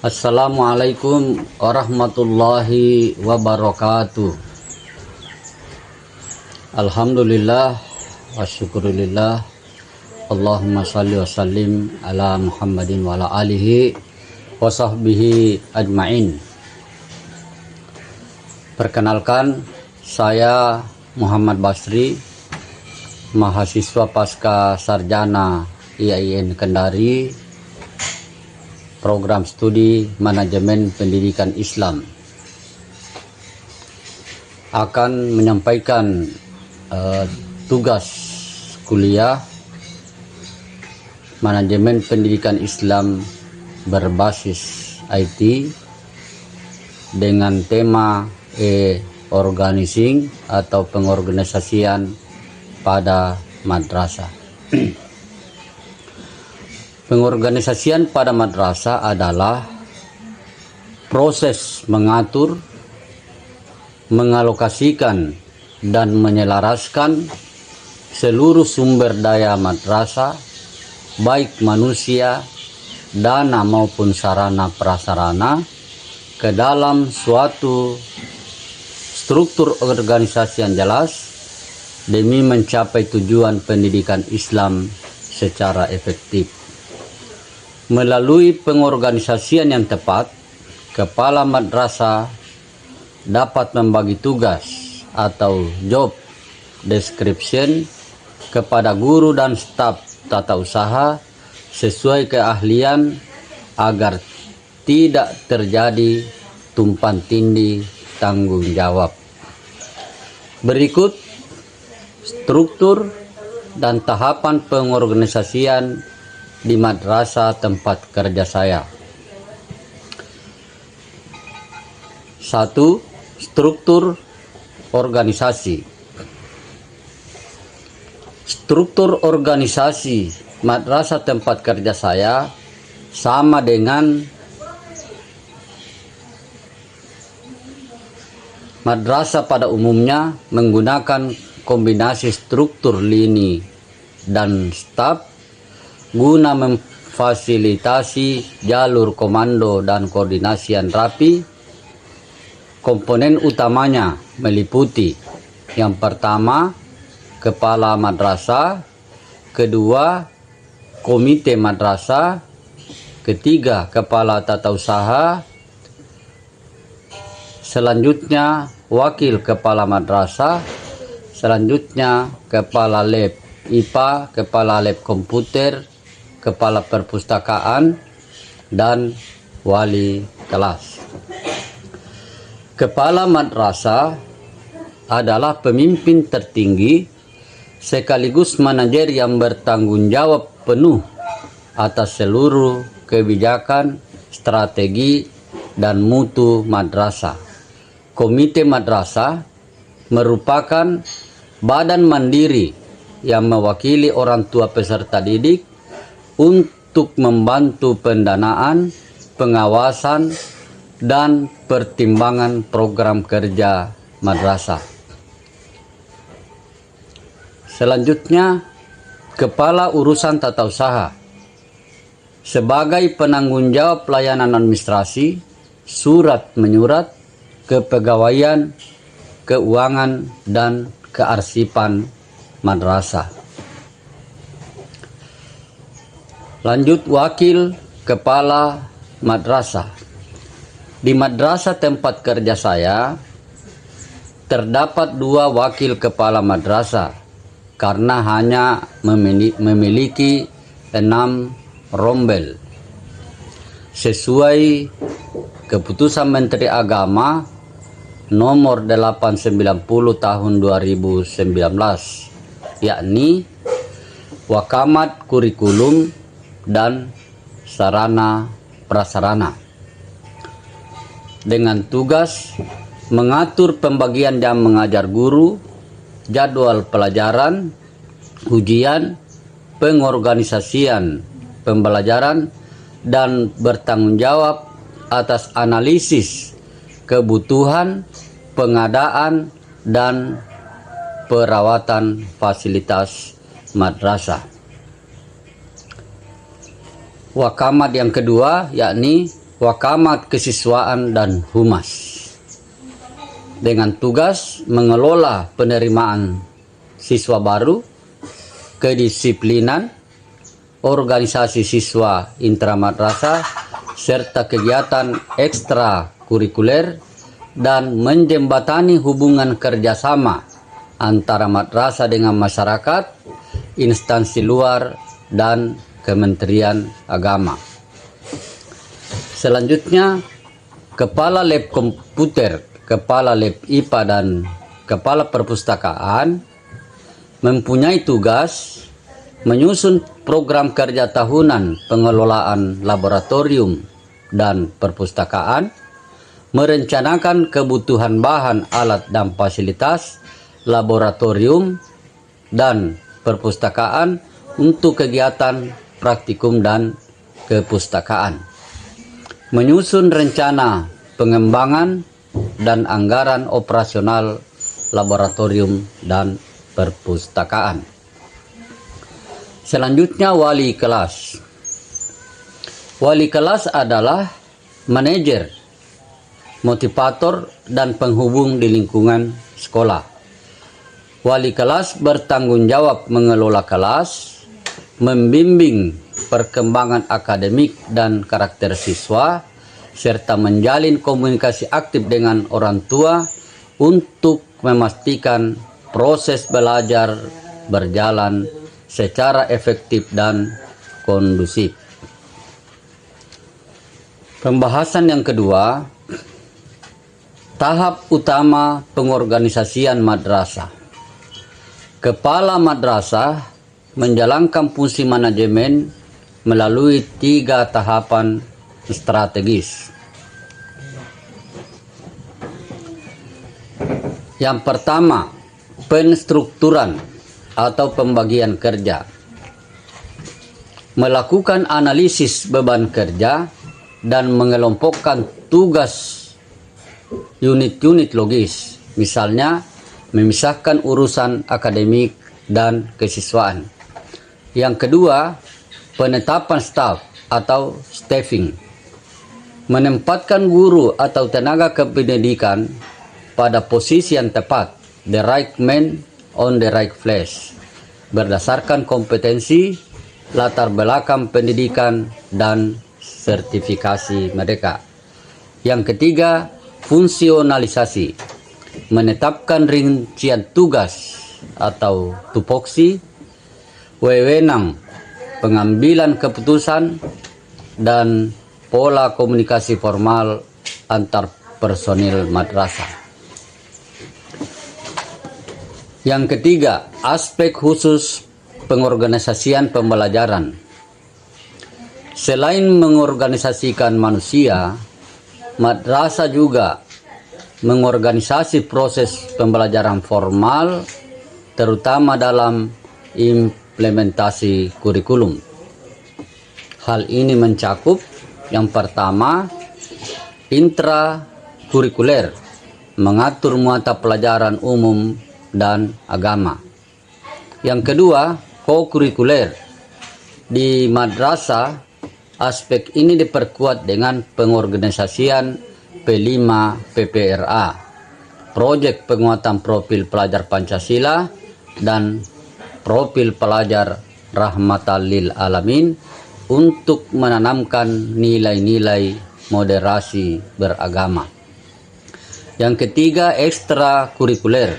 Assalamualaikum warahmatullahi wabarakatuh. Alhamdulillah wa syukurillah. Allahumma salli wa sallim ala Muhammadin wa ala alihi wa sahbihi ajma'in. Perkenalkan, saya Muhammad Basri, mahasiswa pasca sarjana IAIN Kendari, program studi manajemen pendidikan Islam, akan menyampaikan tugas kuliah manajemen pendidikan Islam berbasis IT dengan tema organizing atau pengorganisasian pada madrasah. Pengorganisasian pada madrasah adalah proses mengatur, mengalokasikan, dan menyelaraskan seluruh sumber daya madrasah, baik manusia, dana maupun sarana prasarana, ke dalam suatu struktur organisasi yang jelas demi mencapai tujuan pendidikan Islam secara efektif. Melalui pengorganisasian yang tepat, kepala madrasah dapat membagi tugas atau job description kepada guru dan staf tata usaha sesuai keahlian agar tidak terjadi tumpang tindih tanggung jawab. Berikut struktur dan tahapan pengorganisasian di madrasah tempat kerja saya. 1. Struktur organisasi. Struktur organisasi madrasah tempat kerja saya sama dengan madrasah pada umumnya, menggunakan kombinasi struktur lini dan staf guna memfasilitasi jalur komando dan koordinasi yang rapi. Komponen utamanya meliputi: yang pertama, kepala madrasah; kedua, komite madrasah; ketiga, kepala tata usaha; selanjutnya wakil kepala madrasah; selanjutnya kepala lab IPA, kepala lab komputer, kepala perpustakaan, dan wali kelas. Kepala madrasah adalah pemimpin tertinggi sekaligus manajer yang bertanggung jawab penuh atas seluruh kebijakan, strategi, dan mutu madrasah. Komite madrasah merupakan badan mandiri yang mewakili orang tua peserta didik untuk membantu pendanaan, pengawasan, dan pertimbangan program kerja madrasah. Selanjutnya, kepala urusan tata usaha sebagai penanggung jawab pelayanan administrasi, surat menyurat, kepegawaian, keuangan, dan kearsipan madrasah. Lanjut, wakil kepala madrasah. Di madrasah tempat kerja saya terdapat 2 wakil kepala madrasah karena hanya memiliki 6 rombel. Sesuai keputusan Menteri Agama nomor 890 tahun 2019, yakni wakamat kurikulum dan sarana prasarana, dengan tugas mengatur pembagian jam mengajar guru, jadwal pelajaran, ujian, pengorganisasian pembelajaran, dan bertanggung jawab atas analisis kebutuhan, pengadaan, dan perawatan fasilitas madrasah. Wakamat yang kedua yakni Wakamat Kesiswaan dan Humas dengan tugas mengelola penerimaan siswa baru, kedisiplinan, organisasi siswa intramadrasah, serta kegiatan ekstrakurikuler dan menjembatani hubungan kerjasama antara madrasah dengan masyarakat, instansi luar, dan Kementerian Agama. Selanjutnya, Kepala Lab Komputer, Kepala Lab IPA, dan Kepala Perpustakaan mempunyai tugas menyusun program kerja tahunan pengelolaan laboratorium dan perpustakaan, merencanakan kebutuhan bahan, alat, dan fasilitas laboratorium dan perpustakaan untuk kegiatan praktikum dan kepustakaan, menyusun rencana pengembangan dan anggaran operasional laboratorium dan perpustakaan. Selanjutnya, wali kelas. Wali kelas adalah manajer, motivator, dan penghubung di lingkungan sekolah. Wali kelas bertanggung jawab mengelola kelas, membimbing perkembangan akademik dan karakter siswa, serta menjalin komunikasi aktif dengan orang tua untuk memastikan proses belajar berjalan secara efektif dan kondusif. Pembahasan yang kedua, tahap utama pengorganisasian madrasah. Kepala madrasah menjalankan fungsi manajemen melalui 3 tahapan strategis. Yang pertama, penstrukturan atau pembagian kerja. Melakukan analisis beban kerja dan mengelompokkan tugas unit-unit logis, misalnya memisahkan urusan akademik dan kesiswaan. Yang kedua, penetapan staf atau staffing. Menempatkan guru atau tenaga kependidikan pada posisi yang tepat, the right man on the right place, berdasarkan kompetensi, latar belakang pendidikan, dan sertifikasi mereka. Yang ketiga, fungsionalisasi. Menetapkan rincian tugas atau tupoksi, wewenang pengambilan keputusan, dan pola komunikasi formal antar personil madrasah. Yang ketiga, aspek khusus pengorganisasian pembelajaran. Selain mengorganisasikan manusia, madrasah juga mengorganisasi proses pembelajaran formal, terutama dalam implementasi kurikulum. Hal ini mencakup yang pertama, intrakurikuler, mengatur muata pelajaran umum dan agama. Yang kedua, kokurikuler. Di madrasah, aspek ini diperkuat dengan pengorganisasian P5 PPRA, proyek penguatan profil pelajar Pancasila dan profil pelajar Rahmatan lil Alamin untuk menanamkan nilai-nilai moderasi beragama. Yang ketiga, ekstrakurikuler,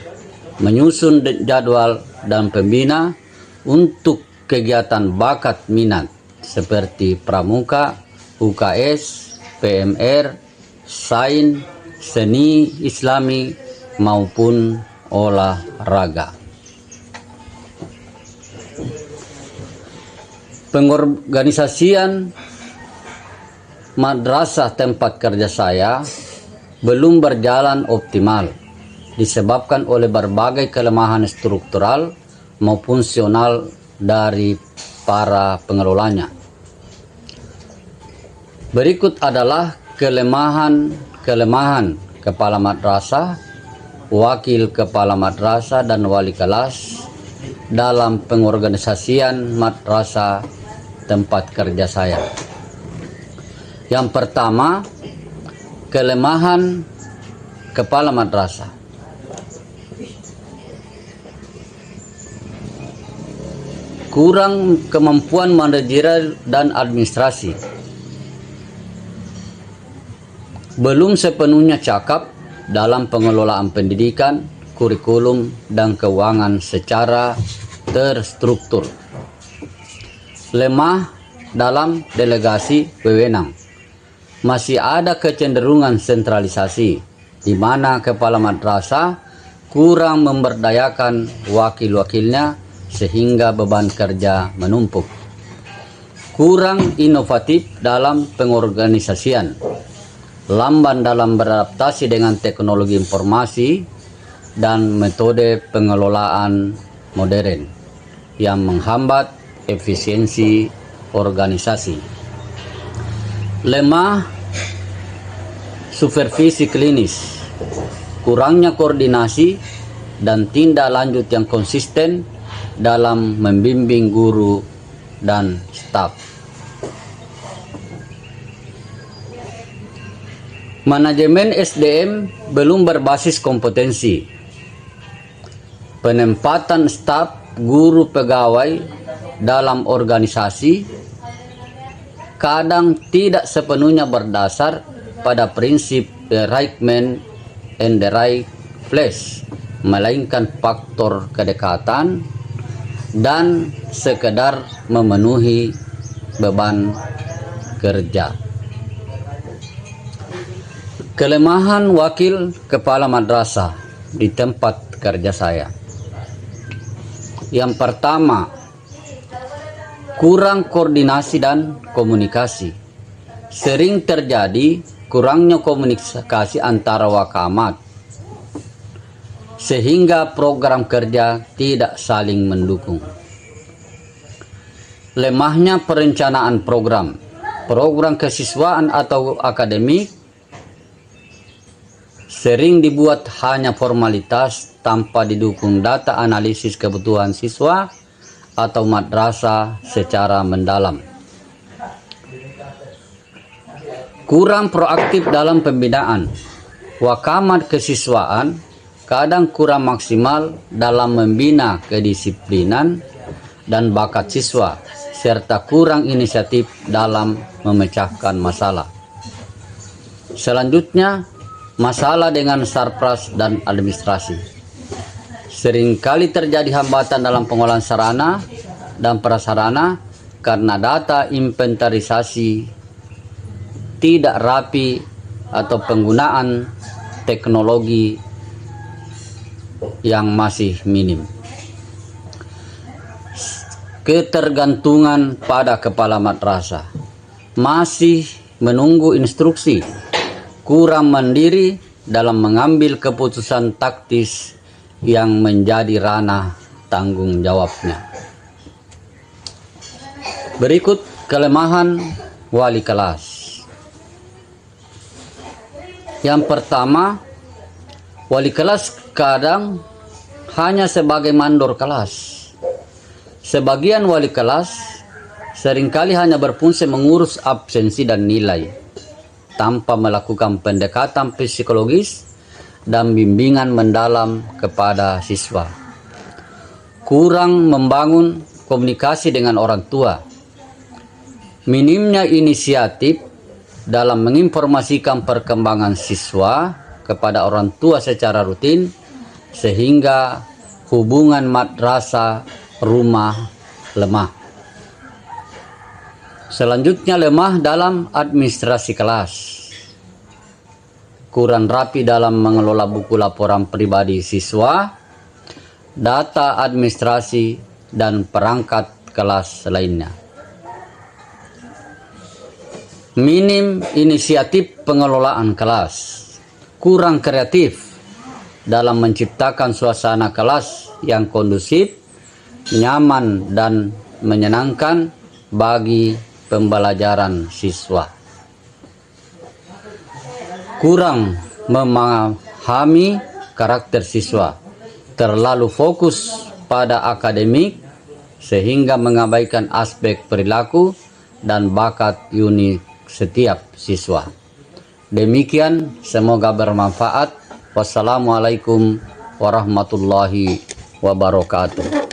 menyusun jadwal dan pembina untuk kegiatan bakat minat seperti pramuka, UKS, PMR, sains, seni Islami, maupun olahraga. Pengorganisasian madrasah tempat kerja saya belum berjalan optimal disebabkan oleh berbagai kelemahan struktural maupun fungsional dari para pengelolanya. Berikut adalah kelemahan kepala madrasah, wakil kepala madrasah, dan wali kelas dalam pengorganisasian madrasah tempat kerja saya. Yang pertama, kelemahan kepala madrasah. Kurang kemampuan manajerial dan administrasi. Belum sepenuhnya cakap dalam pengelolaan pendidikan, kurikulum, dan keuangan secara terstruktur. Lemah dalam delegasi wewenang. Masih ada kecenderungan sentralisasi, di mana kepala madrasah kurang memberdayakan wakil-wakilnya sehingga beban kerja menumpuk. Kurang inovatif dalam pengorganisasian. Lamban dalam beradaptasi dengan teknologi informasi dan metode pengelolaan modern yang menghambat efisiensi organisasi. Lemah supervisi klinis, kurangnya koordinasi dan tindak lanjut yang konsisten dalam membimbing guru dan staf. Manajemen SDM belum berbasis kompetensi. Penempatan staf, guru, pegawai dalam organisasi kadang tidak sepenuhnya berdasar pada prinsip the right man and the right place, melainkan faktor kedekatan dan sekedar memenuhi beban kerja. Kelemahan wakil kepala madrasah di tempat kerja saya. Yang pertama, kurang koordinasi dan komunikasi. Sering terjadi kurangnya komunikasi antara wakamat, sehingga program kerja tidak saling mendukung. Lemahnya perencanaan program kesiswaan atau akademik sering dibuat hanya formalitas tanpa didukung data analisis kebutuhan siswa atau madrasah secara mendalam. Kurang proaktif dalam pembinaan. Wakamat kesiswaan kadang kurang maksimal dalam membina kedisiplinan dan bakat siswa, serta kurang inisiatif dalam memecahkan masalah. Selanjutnya, masalah dengan sarpras dan administrasi. Seringkali terjadi hambatan dalam pengolahan sarana dan prasarana karena data inventarisasi tidak rapi atau penggunaan teknologi yang masih minim. Ketergantungan pada kepala madrasah, masih menunggu instruksi, kurang mandiri dalam mengambil keputusan taktis yang menjadi ranah tanggung jawabnya. Berikut kelemahan wali kelas. Yang pertama, wali kelas kadang hanya sebagai mandor kelas. Sebagian wali kelas seringkali hanya berfungsi mengurus absensi dan nilai, tanpa melakukan pendekatan psikologis dan bimbingan mendalam kepada siswa. Kurang membangun komunikasi dengan orang tua. Minimnya inisiatif dalam menginformasikan perkembangan siswa kepada orang tua secara rutin, sehingga hubungan madrasah rumah lemah. Selanjutnya, lemah dalam administrasi kelas. Kurang rapi dalam mengelola buku laporan pribadi siswa, data administrasi, dan perangkat kelas lainnya. Minim inisiatif pengelolaan kelas. Kurang kreatif dalam menciptakan suasana kelas yang kondusif, nyaman, dan menyenangkan bagi pembelajaran siswa. Kurang memahami karakter siswa, terlalu fokus pada akademik sehingga mengabaikan aspek perilaku dan bakat setiap siswa. Demikian, semoga bermanfaat. Wassalamualaikum warahmatullahi wabarakatuh.